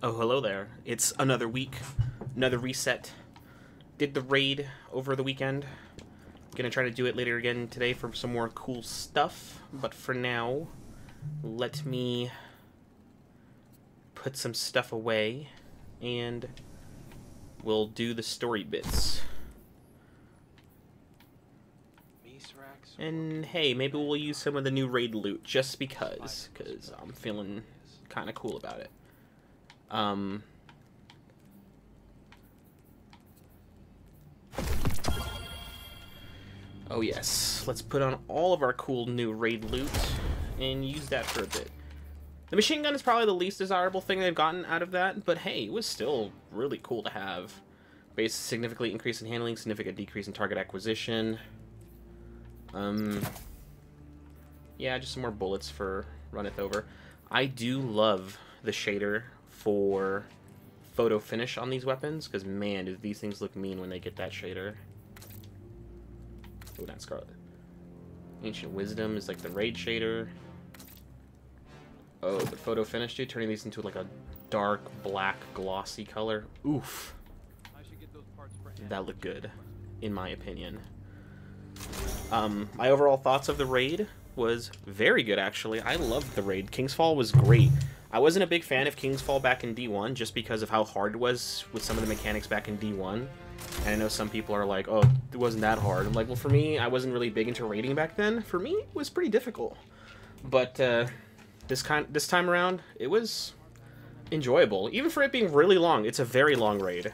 Oh, hello there. It's another week, another reset. Did the raid over the weekend. Gonna try to do it later again today for some more cool stuff. But for now, let me put some stuff away and we'll do the story bits. And hey, maybe we'll use some of the new raid loot just because I'm feeling kind of cool about it. Oh yes, let's put on all of our cool new raid loot and use that for a bit. The machine gun is probably the least desirable thing they've gotten out of that, but hey, it was still really cool to have. Base significantly increase in handling, significant decrease in target acquisition. Yeah, just some more bullets for runneth over. I do love the shader for photo finish on these weapons, because man, do these things look mean when they get that shader. Oh, not Scarlet. Ancient Wisdom is like the raid shader. Oh, but photo finish, dude, turning these into like a dark black glossy color. Oof. That looked good, in my opinion. My overall thoughts of the raid was very good, actually. I loved the raid. Kingsfall was great. I wasn't a big fan of Kingsfall back in D1 just because of how hard it was with some of the mechanics back in D1. And I know some people are like, oh, it wasn't that hard. I'm like, well, for me, I wasn't really big into raiding back then. For me, it was pretty difficult. But this time around, it was enjoyable. Even for it being really long. It's a very long raid.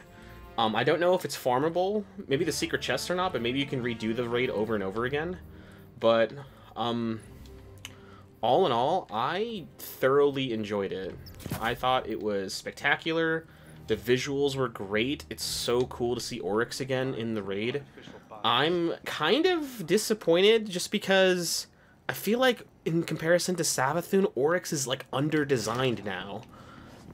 I don't know if it's farmable. Maybe the secret chests are not, but maybe you can redo the raid over and over again. But all in all, I thoroughly enjoyed it. I thought it was spectacular. The visuals were great. It's so cool to see Oryx again in the raid. I'm kind of disappointed just because I feel like in comparison to Savathun, Oryx is like under-designed now.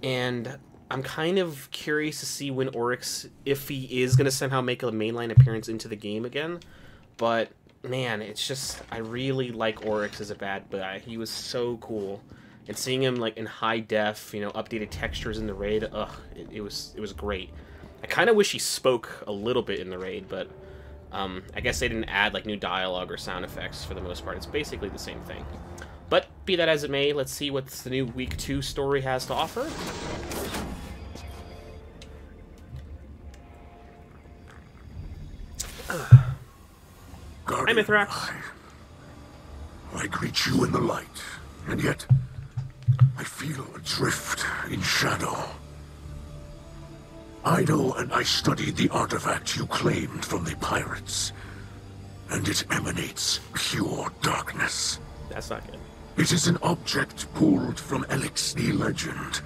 And I'm kind of curious to see when Oryx, if he is going to somehow make a mainline appearance into the game again. But man, it's just, I really like Oryx as a bad guy. He was so cool. And seeing him like in high def, you know, updated textures in the raid, it was great. I kind of wish he spoke a little bit in the raid, but I guess they didn't add like new dialogue or sound effects for the most part. It's basically the same thing. But be that as it may, let's see what the new Week 2 story has to offer. Hi, Mithrax. I greet you in the light, and yet I feel adrift in shadow. Idle and I studied the artifact you claimed from the pirates, and it emanates pure darkness. That's not good. It is an object pulled from Elix the legend,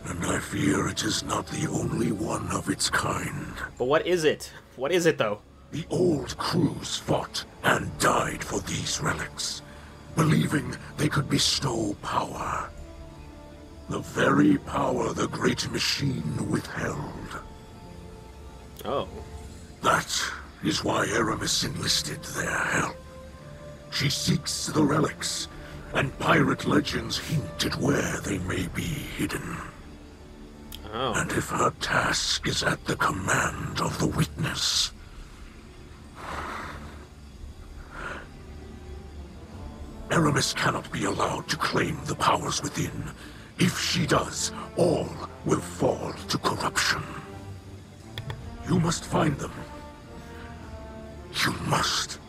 and I fear it is not the only one of its kind. But what is it? What is it, though? The old crews fought and died for these relics, believing they could bestow power. The very power the great machine withheld. Oh. That is why Aramis enlisted their help. She seeks the relics, and pirate legends hint at where they may be hidden. Oh. And if her task is at the command of the Witness, Aramis cannot be allowed to claim the powers within. If she does, all will fall to corruption. You must find them. You must.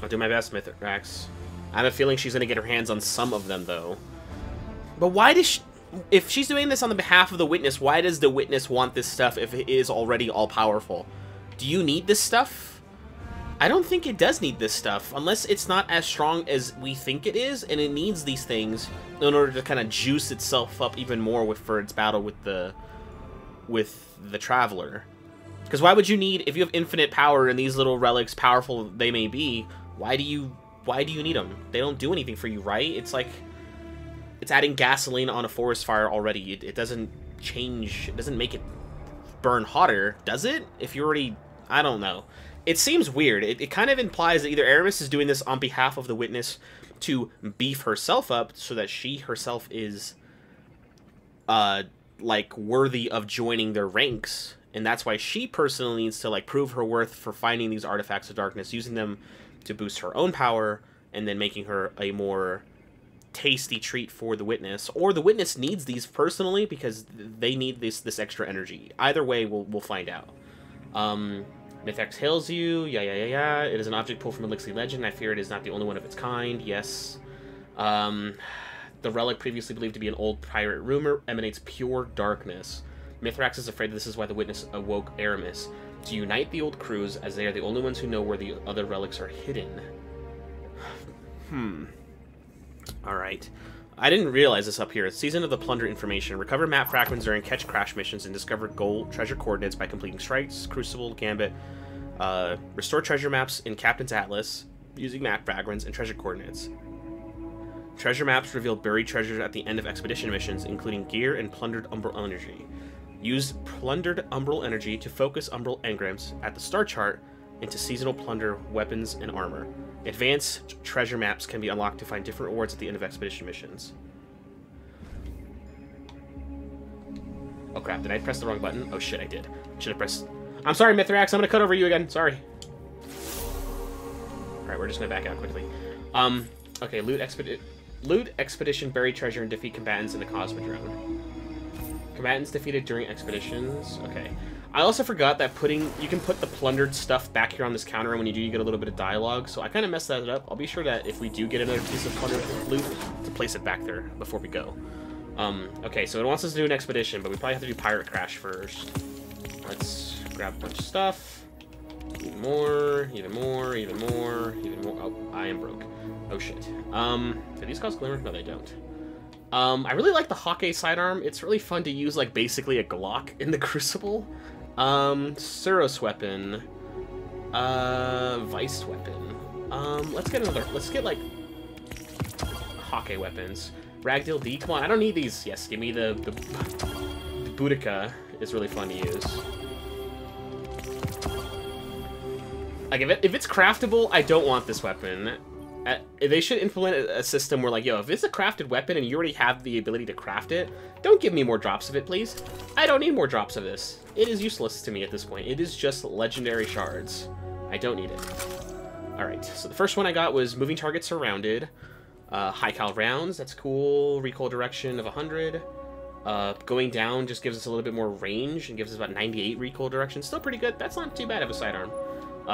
I'll do my best, Mithrax. I have a feeling she's going to get her hands on some of them, though. But why does she... If she's doing this on the behalf of the Witness, why does the Witness want this stuff if it is already all-powerful? Do you need this stuff? I don't think it does need this stuff, unless it's not as strong as we think it is, and it needs these things in order to kind of juice itself up even more for its battle with the Traveler. Because why would you need, if you have infinite power and these little relics, powerful they may be, why do you need them? They don't do anything for you, right? It's like, it's adding gasoline on a forest fire already. It doesn't change, it doesn't make it burn hotter, does it? If you already, I don't know. It seems weird. It kind of implies that either Aramis is doing this on behalf of the Witness to beef herself up so that she herself is like, worthy of joining their ranks. And that's why she personally needs to, like, prove her worth for finding these artifacts of darkness, using them to boost her own power, and then making her a more tasty treat for the Witness. Or the Witness needs these personally because they need this extra energy. Either way, we'll find out. Mithrax hails you. Yeah. It is an object pulled from Elixir Legend. I fear it is not the only one of its kind. Yes. The relic, previously believed to be an old pirate rumor, emanates pure darkness. Mithrax is afraid this is why the Witness awoke Aramis to unite the old crews, as they are the only ones who know where the other relics are hidden. Alright. I didn't realize this up here. It's Season of the Plunder information. Recover map fragments during catch crash missions and discover gold treasure coordinates by completing strikes, Crucible, Gambit. Restore treasure maps in Captain's Atlas using map fragments and treasure coordinates. Treasure maps reveal buried treasures at the end of expedition missions, including gear and plundered umbral energy. Use plundered umbral energy to focus umbral engrams at the star chart into seasonal plunder weapons and armor. Advanced treasure maps can be unlocked to find different rewards at the end of expedition missions. Oh crap, did I press the wrong button? Oh shit, I did. Should have pressed... I'm sorry, Mithrax, I'm gonna cut over you again. Sorry. Alright, we're just gonna back out quickly. Okay, loot expedition, buried treasure, and defeat combatants in the Cosmodrome. Combatants defeated during expeditions. Okay. I also forgot that you can put the plundered stuff back here on this counter, and when you do, you get a little bit of dialogue, so I kind of messed that up. I'll be sure that if we do get another piece of plundered loot, to place it back there before we go. Okay, so it wants us to do an expedition, but we probably have to do Pirate Crash first. Let's grab a bunch of stuff. Even more. Oh, I am broke. Oh shit. Do these cause glimmer? No, they don't. I really like the Hawkeye sidearm. It's really fun to use, like, basically a Glock in the Crucible. Suros weapon. Vice weapon. Let's get, like, Hawkeye weapons. Ragdoll D, come on, I don't need these. Yes, give me the Boudica is really fun to use. Like, if it's craftable, I don't want this weapon. They should implement a system where, like, yo, if it's a crafted weapon and you already have the ability to craft it, don't give me more drops of it, please. I don't need more drops of this. It is useless to me at this point. It is just legendary shards. I don't need it. Alright, so the first one I got was moving targets surrounded. High cal rounds, that's cool. Recoil direction of 100. Going down just gives us a little bit more range and gives us about 98 recoil direction. Still pretty good. That's not too bad of a sidearm.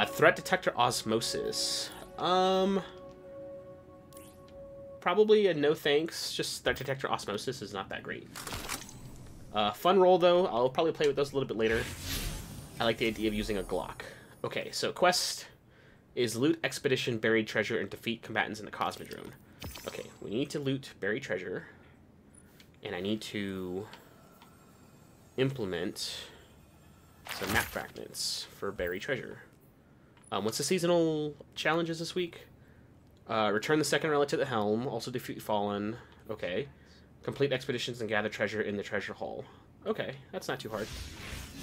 Threat detector osmosis. Probably a no thanks. Just threat detector osmosis is not that great. Fun roll though. I'll probably play with those a little bit later. I like the idea of using a Glock. Okay, so quest is loot expedition, buried treasure, and defeat combatants in the Cosmodrome. Okay, we need to loot buried treasure, and I need to implement some map fragments for buried treasure. What's the seasonal challenges this week? Return the second relic to the helm. Also defeat fallen. Okay. Complete expeditions and gather treasure in the treasure hall. Okay, that's not too hard.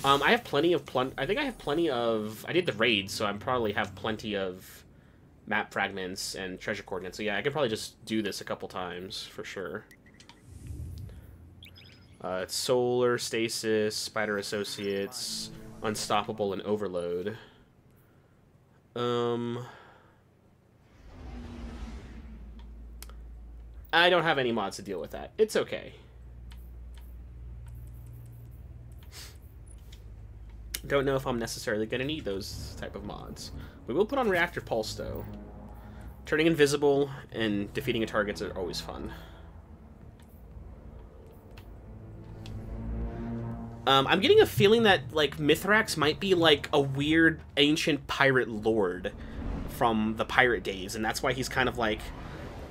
I have plenty of I think I have plenty of... I did the raid, so I probably have plenty of map fragments and treasure coordinates. So yeah, I could probably just do this a couple times for sure. It's Solar, Stasis, Spider Associates, Unstoppable, and Overload. I don't have any mods to deal with that. It's okay. Don't know if I'm necessarily going to need those type of mods. We will put on Reactor Pulse, though. Turning invisible and defeating targets are always fun. I'm getting a feeling that, like, Mithrax might be, like, a weird ancient pirate lord from the pirate days, and that's why he's kind of like,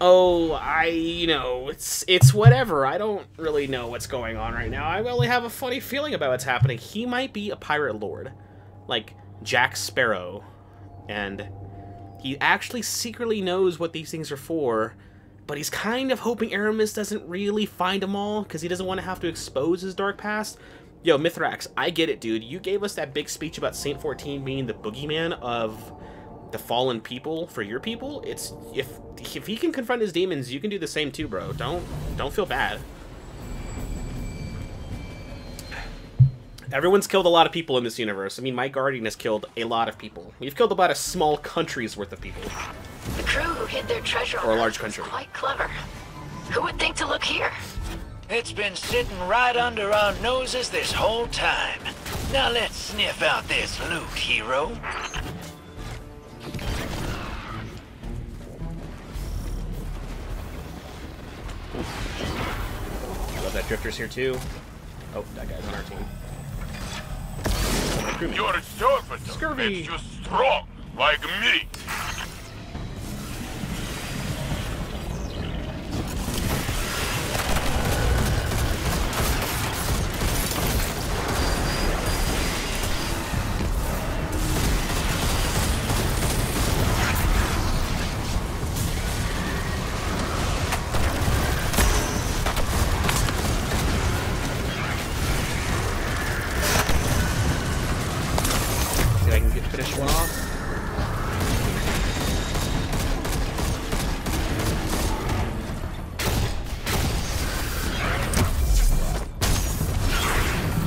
oh, you know, it's whatever. I don't really know what's going on right now. I only have a funny feeling about what's happening. He might be a pirate lord, like Jack Sparrow, and he actually secretly knows what these things are for, but he's kind of hoping Aramis doesn't really find them all, because he doesn't want to have to expose his dark past. Yo, Mithrax, I get it, dude. You gave us that big speech about Saint 14 being the boogeyman of the fallen people for your people. It's if he can confront his demons, you can do the same too, bro. Don't feel bad. Everyone's killed a lot of people in this universe. I mean, my Guardian has killed a lot of people. We've killed about a small country's worth of people. The crew who hid their treasure Or a on large Earth country. was quite clever. Who would think to look here? It's been sitting right under our noses this whole time. Now let's sniff out this loot, hero. Love that Drifter's here too. Oh, that guy's on our team. Your service Scurvy. makes you strong, like me. See if I can finish one off.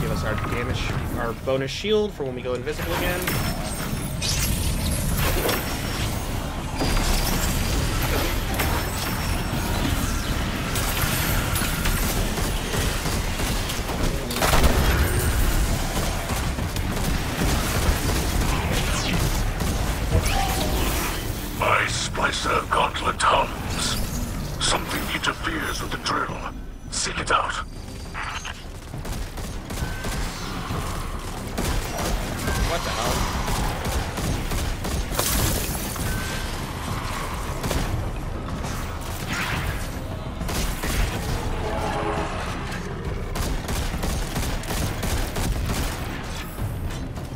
Give us our damage, our bonus shield for when we go invisible again. My splicer gauntlet hums. Something interferes with the drill. Seek it out. What the hell?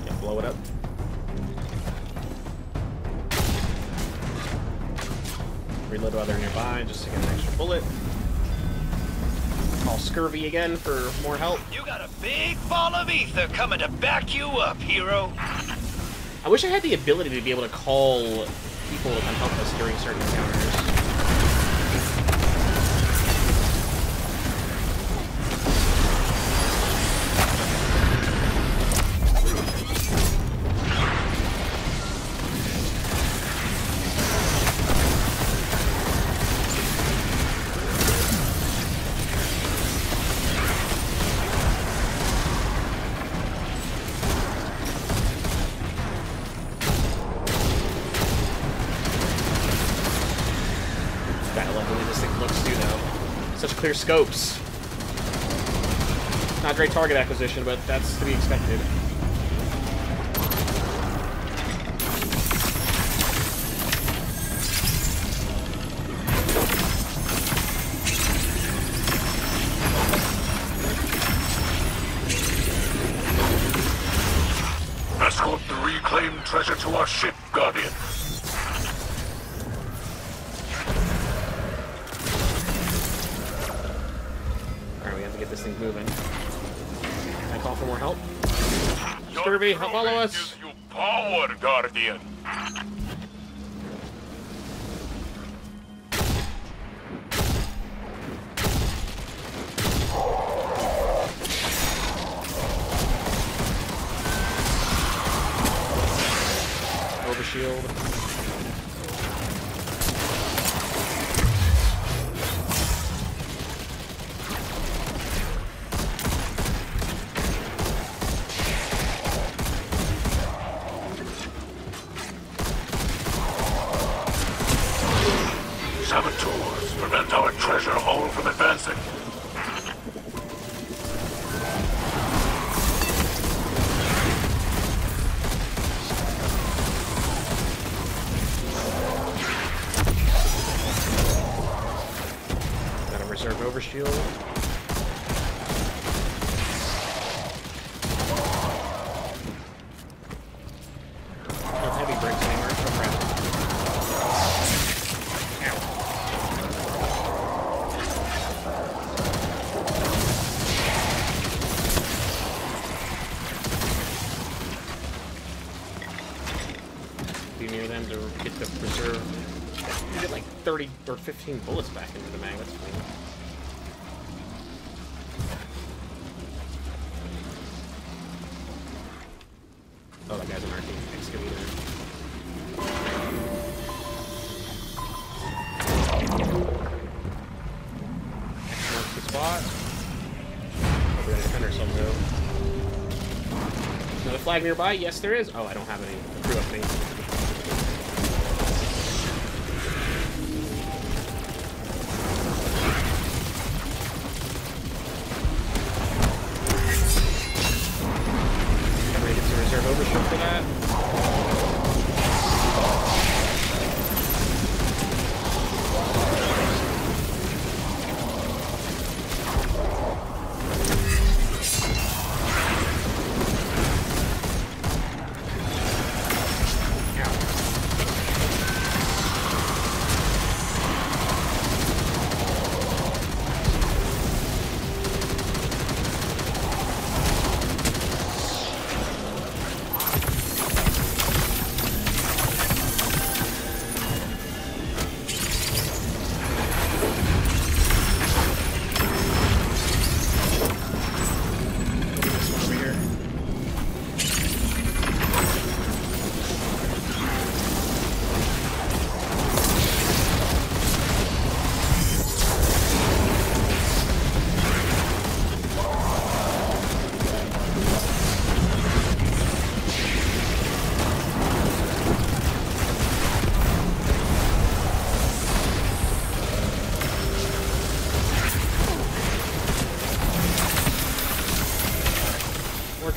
Yeah, blow it up. Reload while they're nearby, just to get an extra bullet. Call Scurvy again for more help. You got a big ball of ether coming to back you up, hero. I wish I had the ability to be able to call people to come help us during certain encounters. Kinda love the way this thing looks too, though. Such clear scopes. Not great target acquisition, but that's to be expected. Escort the reclaimed treasure to our ship, Guardian. Alright, we have to get this thing moving. Can I call for more help? Your Scurvy, crew follow us. gives you power, Guardian. Overshield. Saboteurs prevent our treasure haul from advancing. Got a reserve overshield. No heavy bricks anymore. Oh, crap. Ow. Be near them to get the reserve. You get like 30 or 15 bullets back into the mag. That's fine. We gotta defend ourselves, though. Another flag nearby? Yes, there is. Oh, I don't have any crew up me. I'm ready to get some reserve overshoot for that.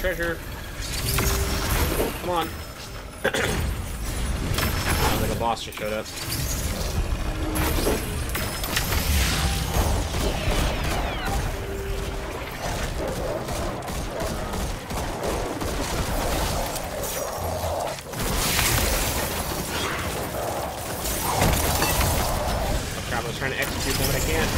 Treasure. Come on. Sounds like a boss just showed up. Oh crap, I was trying to execute them, but I can't.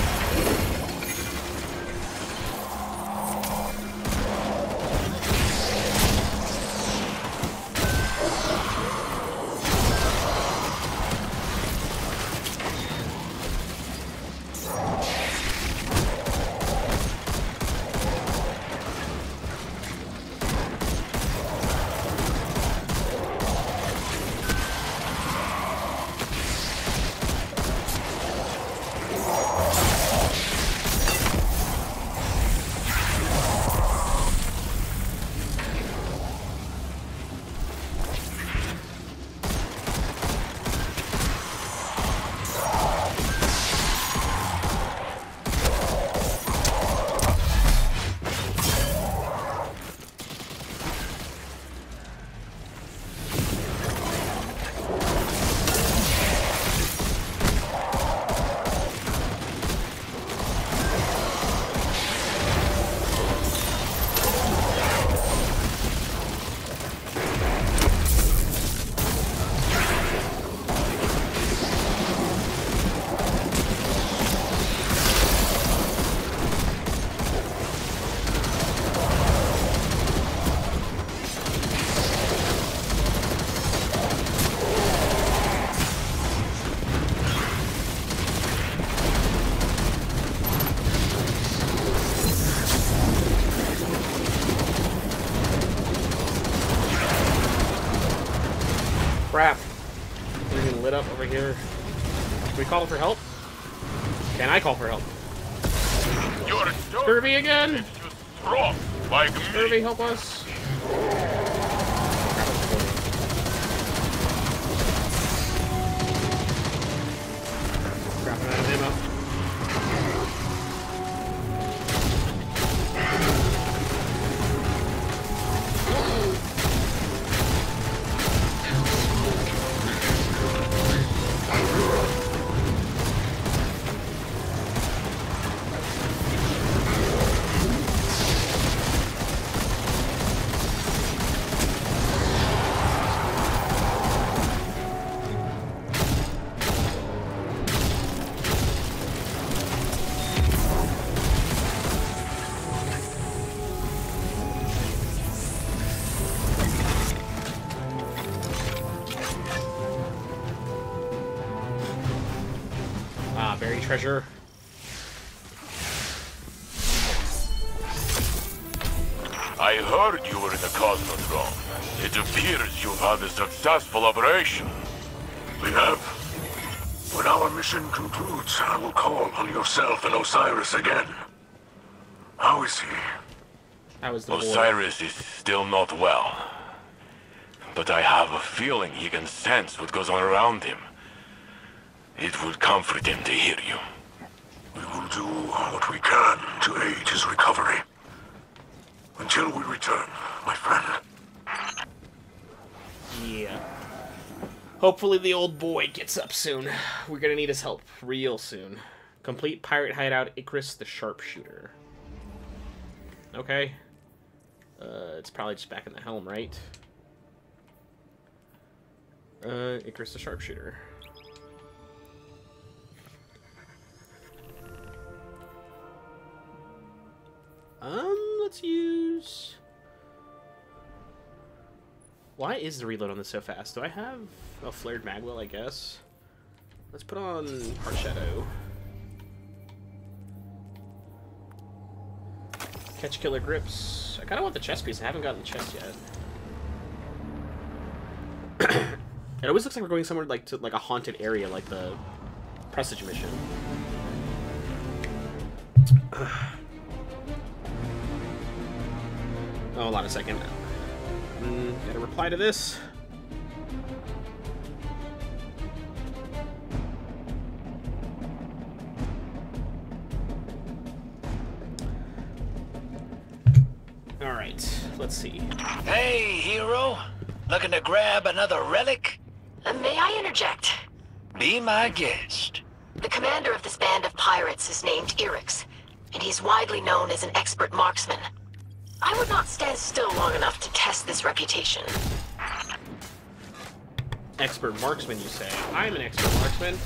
Crap. We're getting lit up over here. Can we call for help? Can I call for help? Kirby again? Kirby, help us. Crapping out of ammo. Berry treasure. I heard you were in the Cosmodrome. It appears you've had a successful operation. We have. When our mission concludes, I will call on yourself and Osiris again. How is he? That was the boy. Osiris is still not well. But I have a feeling he can sense what goes on around him. It would comfort him to hear you. We will do what we can to aid his recovery. Until we return, my friend. Yeah. Hopefully the old boy gets up soon. We're gonna need his help real soon. Complete pirate hideout, Icarus the Sharpshooter. Okay. It's probably just back in the helm, right? Icarus the Sharpshooter. Let's use... Why is the reload on this so fast? Do I have a flared magwell, I guess? Let's put on Heart Shadow. Catch killer grips. I kind of want the chest piece. I haven't gotten the chest yet. It always looks like we're going somewhere like to a haunted area, like the Presage mission. Oh, hold on a second. Gotta reply to this. Alright, let's see. Hey, hero. Looking to grab another relic? May I interject? Be my guest. The commander of this band of pirates is named Irix, and he's widely known as an expert marksman. I would not stand still long enough to test this reputation. Expert marksman, you say? I'm an expert marksman.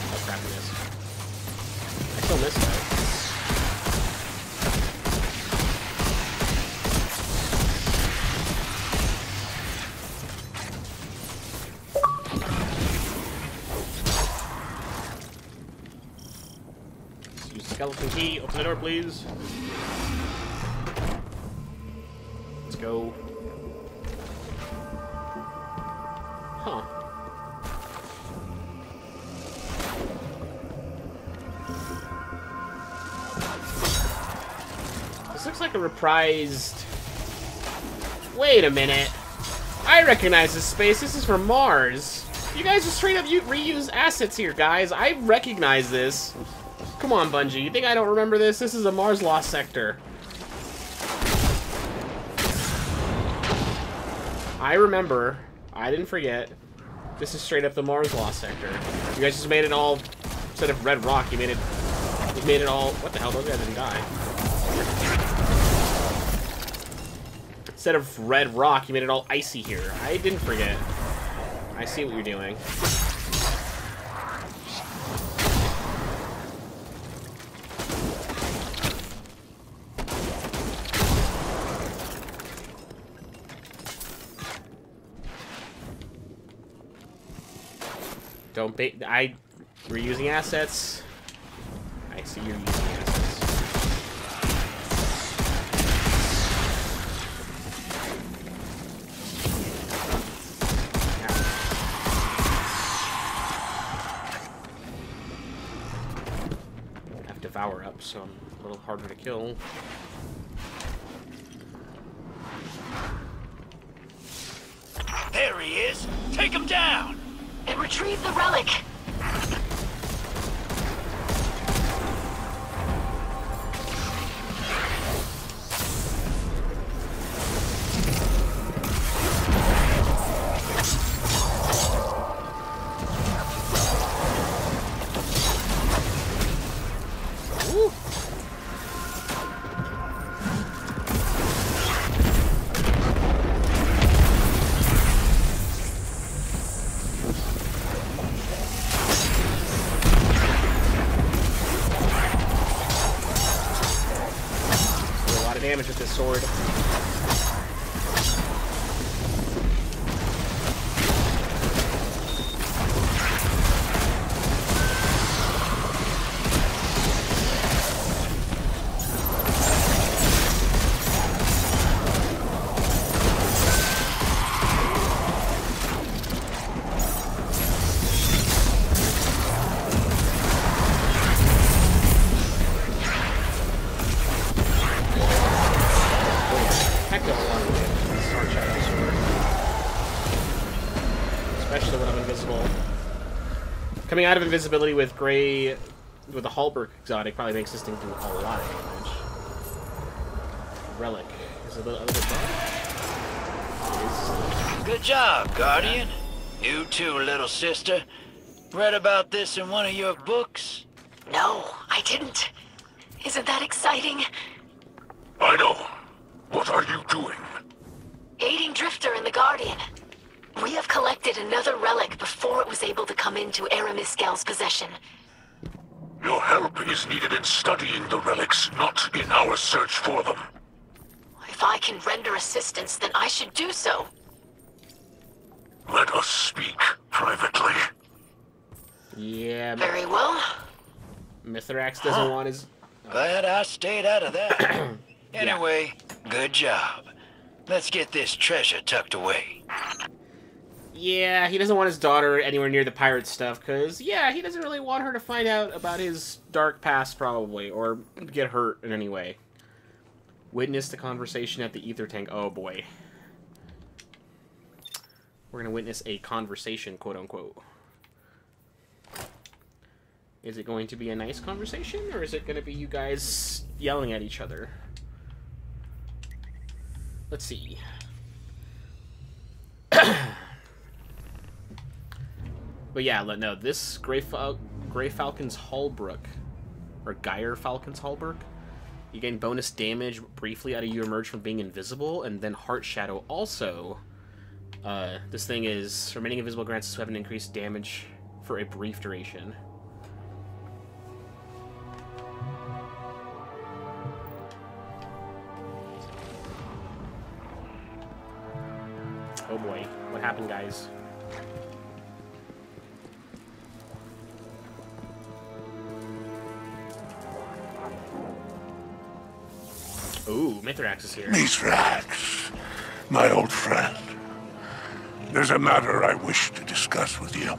Oh, crap, I missed. I still missed that. Skeleton key, open the door, please. Let's go. Huh. This looks like a reprised... Wait a minute. I recognize this space. This is from Mars. You guys just straight up reuse assets here, guys. I recognize this. Come on, Bungie. You think I don't remember this? This is a Mars Lost sector. I remember. I didn't forget. This is straight up the Mars Lost sector. You guys just made it all, instead of red rock, you made it all, what the hell, those guys didn't die. Instead of red rock, you made it all icy here. I didn't forget. I see what you're doing. Don't bait. We're using assets. I see you're using assets. I have Devour up, so I'm a little harder to kill. There he is. Take him down. And retrieve the relic. Woo. Damage with this sword. Coming out of invisibility with gray, with a Hallberg exotic probably makes this thing do a lot of damage. Relic is a little bit better. Good job, Guardian. You too, little sister. Read about this in one of your books? No, I didn't. Isn't that exciting? I know. What are you doing? Aiding Drifter and the Guardian. We have collected another relic before it was able to come into Aramiskel's possession. Your help is needed in studying the relics, not in our search for them. If I can render assistance, then I should do so. Let us speak privately. Yeah. Very well. Mithrax doesn't want his... Glad I stayed out of that. Anyway, good job. Let's get this treasure tucked away. Yeah, he doesn't want his daughter anywhere near the pirate stuff, because, yeah, he doesn't really want her to find out about his dark past, probably, or get hurt in any way. Witness the conversation at the ether tank. Oh, boy. We're going to witness a conversation, quote-unquote. Is it going to be a nice conversation, or is it going to be you guys yelling at each other? Let's see. But yeah, no, this Grey Falcon's Hallbrook, or Geyer Falcon's Hallbrook, you gain bonus damage briefly out of you emerge from being invisible, and then Heart Shadow also. This thing is, remaining invisible grants this weapon increased damage for a brief duration. Oh boy, what happened, guys? Ooh, Mithrax is here. Mithrax, my old friend. There's a matter I wish to discuss with you.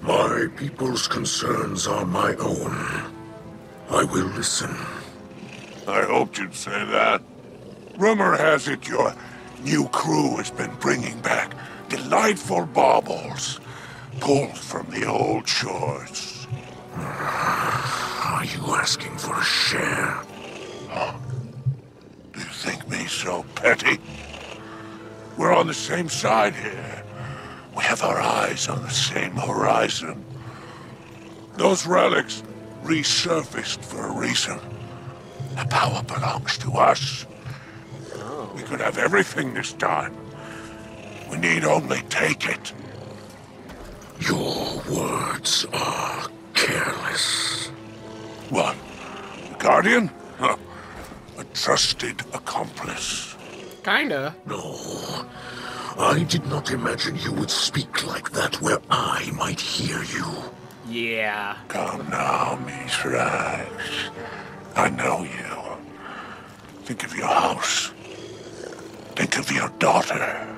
My people's concerns are my own. I will listen. I hoped you'd say that. Rumor has it your new crew has been bringing back delightful baubles, pulled from the old shores. Are you asking for a share? Do you think me so petty? We're on the same side here. We have our eyes on the same horizon. Those relics resurfaced for a reason. The power belongs to us. We could have everything this time. We need only take it. Your words are careless. What? The Guardian? Huh. A trusted accomplice. Kinda. No. I did not imagine you would speak like that where I might hear you. Yeah. Come now, Mithrax. I know you. Think of your house. Think of your daughter.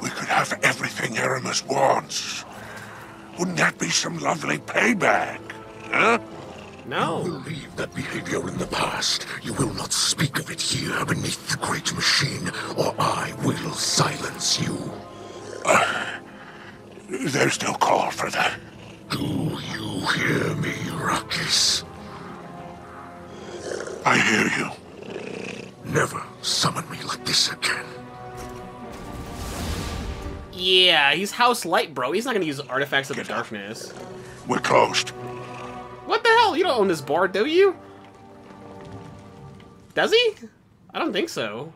We could have everything Aramis wants. Wouldn't that be some lovely payback? Huh? No. You will leave that behavior in the past. You will not speak of it here beneath the great machine, or I will silence you. There's no call for that. Do you hear me, Rakis? I hear you. Never summon me like this again. Yeah, he's House Light, bro. He's not gonna use Artifacts of the Darkness. We're closed. What the hell? You don't own this bar, do you? Does he? I don't think so.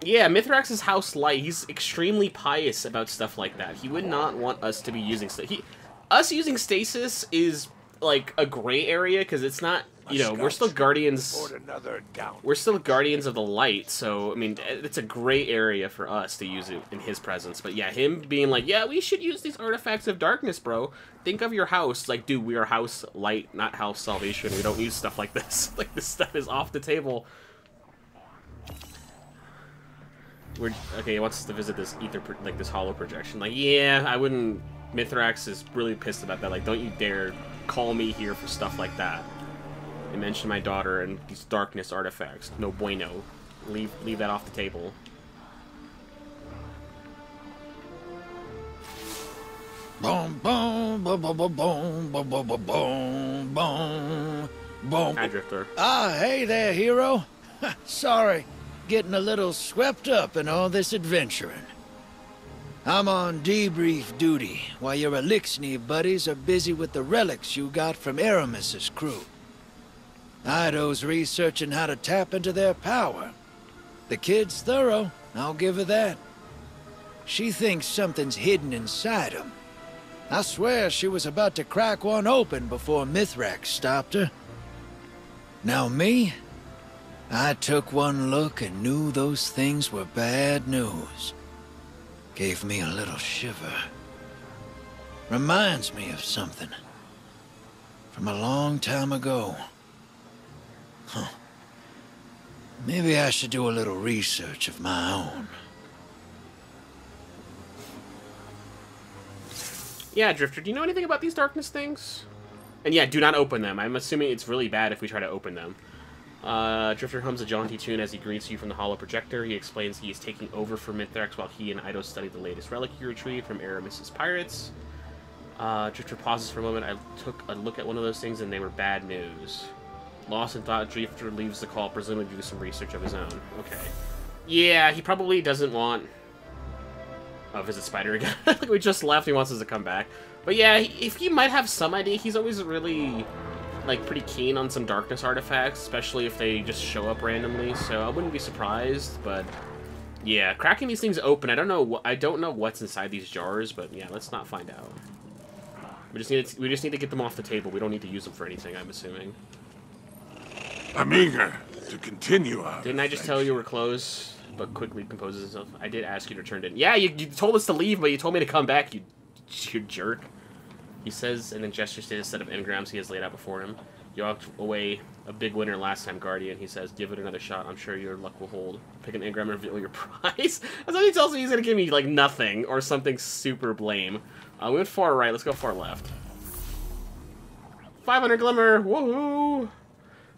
Yeah, Mithrax is House Light. He's extremely pious about stuff like that. He would not want us to be using... Us using Stasis is, like, a gray area, because it's not... You know, we're still Guardians... We're still Guardians of the Light, so, I mean, it's a gray area for us to use it in his presence. But yeah, him being like, yeah, we should use these Artifacts of Darkness, bro. Think of your house. Like, dude, we are House Light, not House Salvation. We don't use stuff like this. Like, this stuff is off the table. Okay, he wants us to visit this this hollow projection. Like, yeah, I wouldn't... Mithrax is really pissed about that. Like, don't you dare call me here for stuff like that. They mentioned my daughter and these darkness artifacts. No bueno. Leave that off the table. Boom, boom, boom, boom, boom, boom, boom, boom, boom, boom, boom, boom. Hi, Drifter. Ah, hey there, hero. Sorry, getting a little swept up in all this adventuring. I'm on debrief duty while your Elixir buddies are busy with the relics you got from Aramis's crew. Ido's researching how to tap into their power. The kid's thorough, I'll give her that. She thinks something's hidden inside him. I swear she was about to crack one open before Mithrax stopped her. Now me? I took one look and knew those things were bad news. Gave me a little shiver. Reminds me of something. From a long time ago. Huh. Maybe I should do a little research of my own. Yeah, Drifter, do you know anything about these darkness things? And yeah, do not open them. I'm assuming it's really bad if we try to open them. Drifter hums a jaunty tune as he greets you from the hollow projector. He explains he is taking over for Mithrax while he and Ido study the latest relic he retrieved from Aramis's pirates. Drifter pauses for a moment. I took a look at one of those things and they were bad news. Lost in thought, Drifter leaves the call, presumably to do some research of his own. Okay. Yeah, he probably doesn't want... Oh, visit Spider again. Like we just left, he wants us to come back. But yeah, if he might have some idea, he's always really, like, pretty keen on some darkness artifacts, especially if they just show up randomly, so I wouldn't be surprised, but... Yeah, cracking these things open, I don't know what's inside these jars, but yeah, let's not find out. We just need to get them off the table. We don't need to use them for anything, I'm assuming. I'm eager to continue our Didn't I just tell you we're close? But quickly composes himself. I did ask you to turn it in. Yeah, you told us to leave, but you told me to come back, you jerk. He says, and then gestures to his set of engrams he has laid out before him. You walked away a big winner last time, Guardian. He says, give it another shot. I'm sure your luck will hold. Pick an engram and reveal your prize. That's what he tells me he's going to give me, like, nothing or something super blame. We went far right. Let's go far left. 500 glimmer. Woohoo!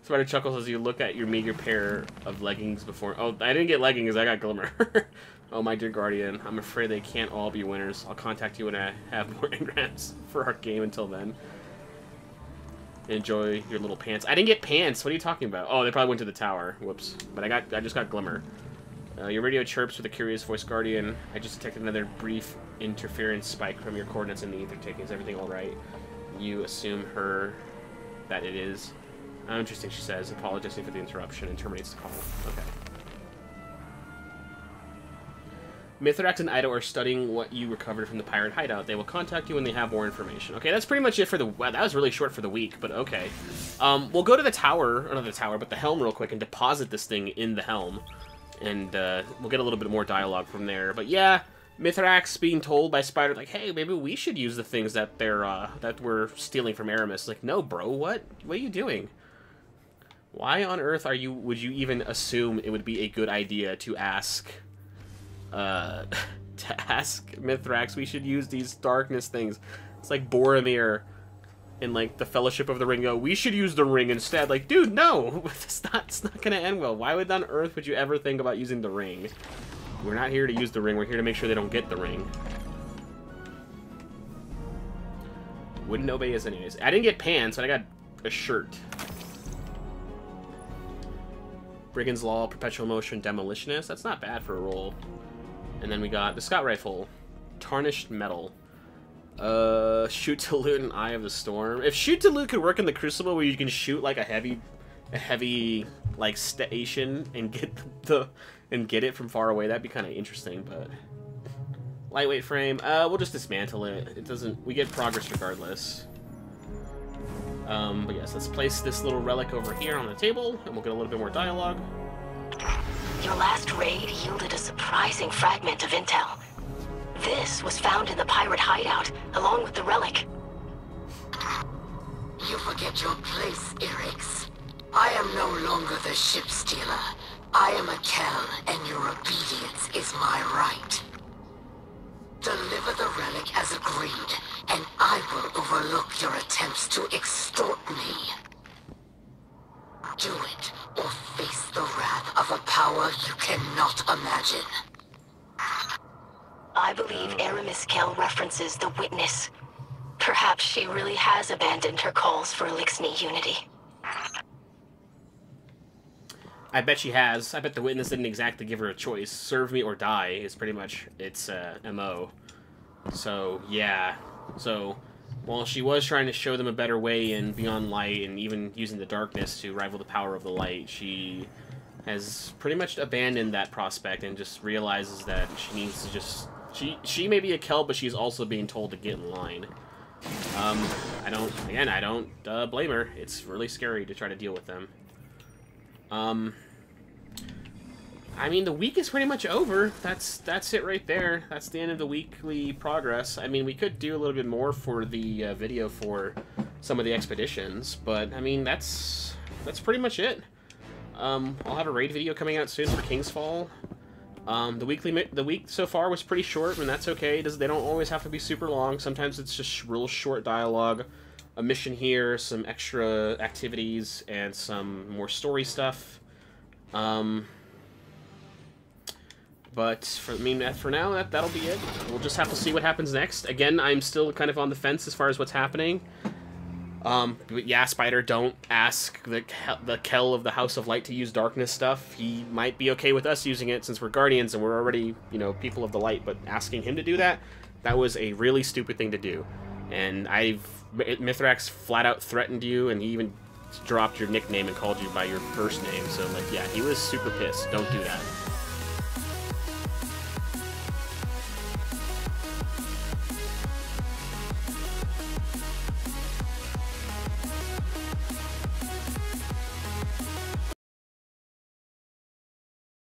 Spider chuckles as you look at your meager pair of leggings before... Oh, I didn't get leggings. I got glimmer. Oh, my dear Guardian. I'm afraid they can't all be winners. I'll contact you when I have more engrams for our game. Until then. Enjoy your little pants. I didn't get pants. What are you talking about? Oh, they probably went to the tower. Whoops. But I just got glimmer. Your radio chirps with a curious voice, Guardian. I just detected another brief interference spike from your coordinates in the ether taking. Is everything alright? You assume that it is. Interesting, she says, apologizing for the interruption, and terminates the call. Okay. Mithrax and Ido are studying what you recovered from the pirate hideout. They will contact you when they have more information. Okay, that's pretty much it for the... Wow, that was really short for the week, but okay. We'll go to the tower, or not the tower, but the helm real quick and deposit this thing in the helm. And we'll get a little bit more dialogue from there. But yeah, Mithrax being told by Spider, like, hey, maybe we should use the things that we're stealing from Aramis. Like, no, bro, what are you doing? Why on earth would you even assume it would be a good idea to ask Mithrax we should use these darkness things? It's like Boromir in, like, the Fellowship of the Ring go, we should use the ring instead. Like, dude, no! It's not gonna end well. Why on earth would you ever think about using the ring? We're not here to use the ring. We're here to make sure they don't get the ring. Wouldn't obey us anyways. I didn't get pants, but I got a shirt. Brigand's Law, Perpetual Motion, Demolitionist. That's not bad for a roll. And then we got the Scout Rifle. Tarnished Metal. Shoot to Loot and Eye of the Storm. If Shoot to Loot could work in the Crucible where you can shoot like a heavy like station and get it from far away, that'd be kind of interesting, but lightweight frame, we'll just dismantle it. It doesn't, we get progress regardless. But yes, let's place this little relic over here on the table, and we'll get a little bit more dialogue. Your last raid yielded a surprising fragment of intel. This was found in the pirate hideout, along with the relic. You forget your place, Irix. I am no longer the ship stealer. I am a Kel, and your obedience is my right. Deliver the relic as agreed, and I will overlook your attempts to extort me. Do it, or face the wrath of a power you cannot imagine. I believe Aramis Miss Kell references the Witness. Perhaps she really has abandoned her calls for Elixni unity. I bet she has. I bet the Witness didn't exactly give her a choice. Serve me or die is pretty much its MO. So, yeah. So, while she was trying to show them a better way in Beyond Light and even using the darkness to rival the power of the light, she has pretty much abandoned that prospect and just realizes that she needs to just... She may be a Kell, but she's also being told to get in line. I don't blame her. It's really scary to try to deal with them. I mean, the week is pretty much over. That's it right there. That's the end of the weekly progress. I mean, we could do a little bit more for the video for some of the expeditions, but I mean, that's pretty much it. I'll have a raid video coming out soon for King's Fall. The week so far was pretty short, and that's okay. They don't always have to be super long. Sometimes it's just real short dialogue, a mission here, some extra activities, and some more story stuff. But for now, that'll be it. We'll just have to see what happens next. Again, I'm still kind of on the fence as far as what's happening. But yeah, Spider, don't ask the Kell of the House of Light to use darkness stuff. He might be okay with us using it since we're Guardians and we're already, you know, people of the light, but asking him to do that was a really stupid thing to do. And Mithrax flat out threatened you, and he even dropped your nickname and called you by your first name. So, like, yeah, he was super pissed. Don't do that.